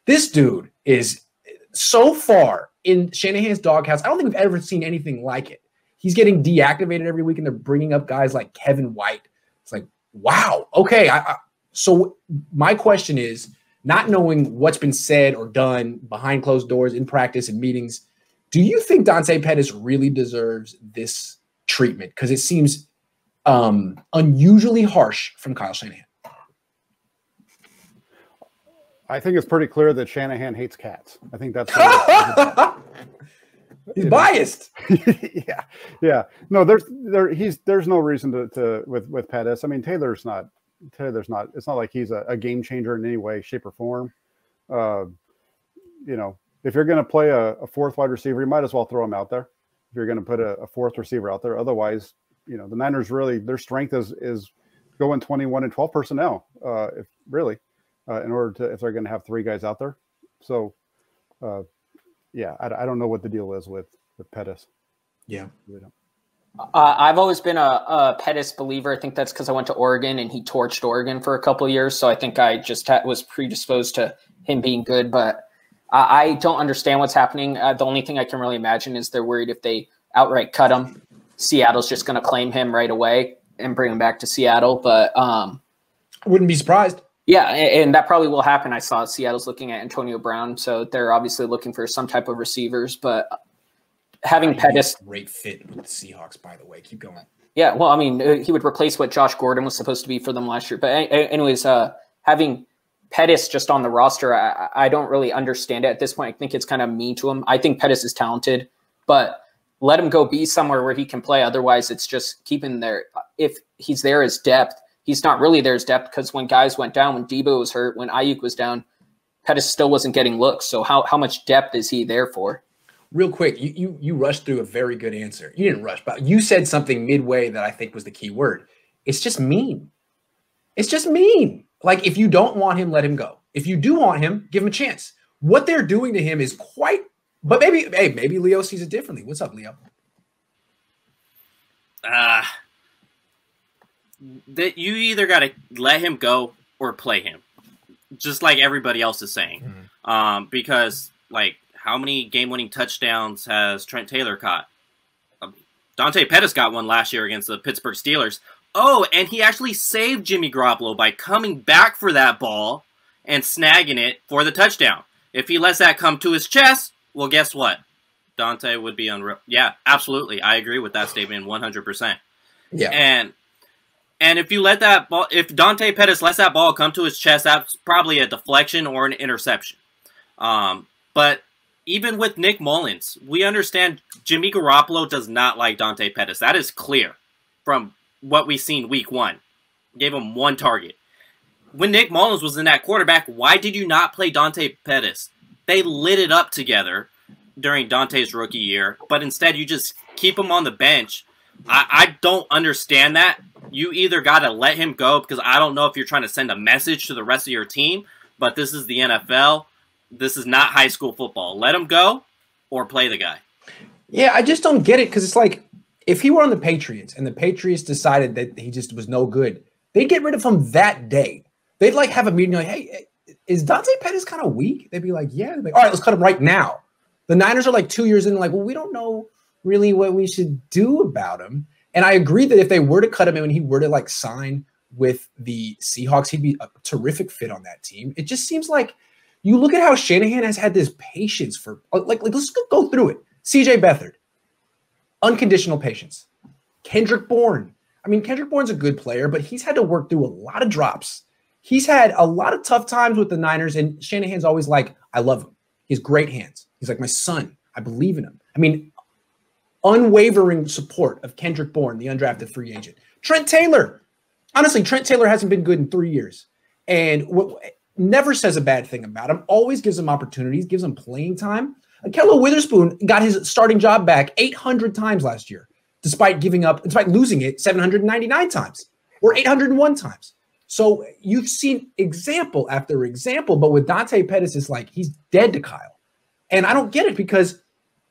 This dude is so far in Shanahan's doghouse. I don't think we've ever seen anything like it. He's getting deactivated every week, and they're bringing up guys like Kevin White. It's like, wow, okay. So my question is, not knowing what's been said or done behind closed doors in practice and meetings, do you think Dante Pettis really deserves this treatment? Because it seems unusually harsh from Kyle Shanahan. I think it's pretty clear that Shanahan hates cats. I think that's he's biased. Yeah. No, there's no reason to with Pettis. I mean, Taylor's not. It's not like he's a game changer in any way, shape, or form. If you're going to play a fourth wide receiver, you might as well throw him out there. If you're going to put a fourth receiver out there, otherwise, the Niners really, their strength is going 21 and 12 personnel. If they're going to have three guys out there. So, I don't know what the deal is with Pettis. Yeah, we don't. I've always been a Pettis believer. I think that's because I went to Oregon and he torched Oregon for a couple of years. So I think I just was predisposed to him being good. But I don't understand what's happening. The only thing I can really imagine is they're worried if they outright cut him, Seattle's just going to claim him right away and bring him back to Seattle. But wouldn't be surprised. Yeah, and that probably will happen. I saw Seattle's looking at Antonio Brown, so they're obviously looking for some type of receivers. But having Pettis, great fit with the Seahawks, by the way. Keep going. Yeah, well, I mean, he would replace what Josh Gordon was supposed to be for them last year. But anyways, having Pettis just on the roster, I don't really understand it at this point. I think it's kind of mean to him. I think Pettis is talented, but let him go be somewhere where he can play. Otherwise, it's just keeping there. If he's there as depth, he's not really there as depth because when guys went down, when Debo was hurt, when Ayuk was down, Pettis still wasn't getting looks. So how much depth is he there for? Real quick, you rushed through a very good answer. You didn't rush, but you said something midway that I think was the key word. It's just mean. It's just mean. Like, if you don't want him, let him go. If you do want him, give him a chance. What they're doing to him is quite – but maybe Leo sees it differently. What's up, Leo? That you either got to let him go or play him, just like everybody else is saying. Mm-hmm. Because, like, how many game-winning touchdowns has Trent Taylor caught? Dante Pettis got one last year against the Pittsburgh Steelers. Oh, and he actually saved Jimmy Garoppolo by coming back for that ball and snagging it for the touchdown. If he lets that come to his chest, well, guess what? Dante would be unreal. Yeah, absolutely. I agree with that statement 100%. Yeah. And if you let that ball, if Dante Pettis lets that ball come to his chest, that's probably a deflection or an interception. But even with Nick Mullins, we understand Jimmy Garoppolo does not like Dante Pettis. That is clear from what we've seen week one. Gave him one target. When Nick Mullins was in that quarterback, why did you not play Dante Pettis? They lit it up together during Dante's rookie year, but instead you just keep him on the bench. I don't understand that. You either got to let him go, because I don't know if you're trying to send a message to the rest of your team, but this is the NFL. This is not high school football. Let him go or play the guy. Yeah, I just don't get it, because it's like, if he were on the Patriots and the Patriots decided that he just was no good, they'd get rid of him that day. They'd like have a meeting like, hey, is Dante Pettis kind of weak? They'd be like, yeah. They'd be like, all right, let's cut him right now. The Niners are like 2 years in, like, well, we don't know really what we should do about him. And I agree that if they were to cut him and he were to like sign with the Seahawks, he'd be a terrific fit on that team. It just seems like you look at how Shanahan has had this patience for like let's go through it. CJ Beathard, unconditional patience. Kendrick Bourne. I mean, Kendrick Bourne's a good player, but he's had to work through a lot of drops. He's had a lot of tough times with the Niners, and Shanahan's always like, I love him. He has great hands. He's like my son. I believe in him. I mean, unwavering support of Kendrick Bourne, the undrafted free agent. Trent Taylor. Honestly, Trent Taylor hasn't been good in 3 years. And never says a bad thing about him. Always gives him opportunities, gives him playing time. Akello Witherspoon got his starting job back 800 times last year, despite losing it 799 times or 801 times. So you've seen example after example, but with Dante Pettis, it's like he's dead to Kyle. And I don't get it, because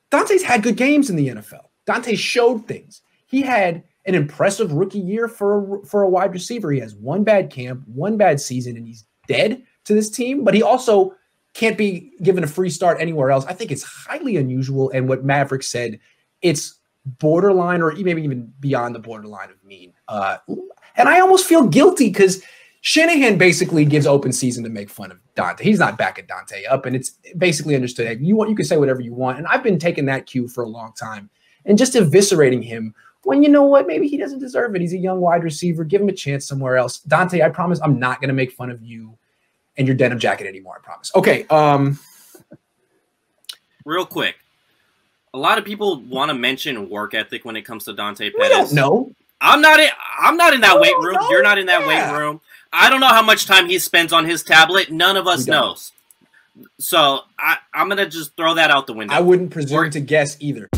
Dante's had good games in the NFL. Dante showed things. He had an impressive rookie year for a wide receiver. He has one bad camp, one bad season, and he's dead to this team. But he also can't be given a free start anywhere else. I think it's highly unusual. And what Maverick said, it's borderline or maybe even beyond the borderline of mean. And I almost feel guilty because Shanahan basically gives open season to make fun of Dante. He's not backing Dante up, and it's basically understood. Hey, you can say whatever you want. And I've been taking that cue for a long time and just eviscerating him when you know what, maybe he doesn't deserve it. He's a young wide receiver. Give him a chance somewhere else. Dante, I promise I'm not going to make fun of you and your denim jacket anymore. I promise. Okay. Real quick. A lot of people want to mention work ethic when it comes to Dante Pettis. We don't know. I'm not in that weight room. You're not in that weight room. I don't know how much time he spends on his tablet. None of us knows. So I'm going to just throw that out the window. I wouldn't presume to guess either.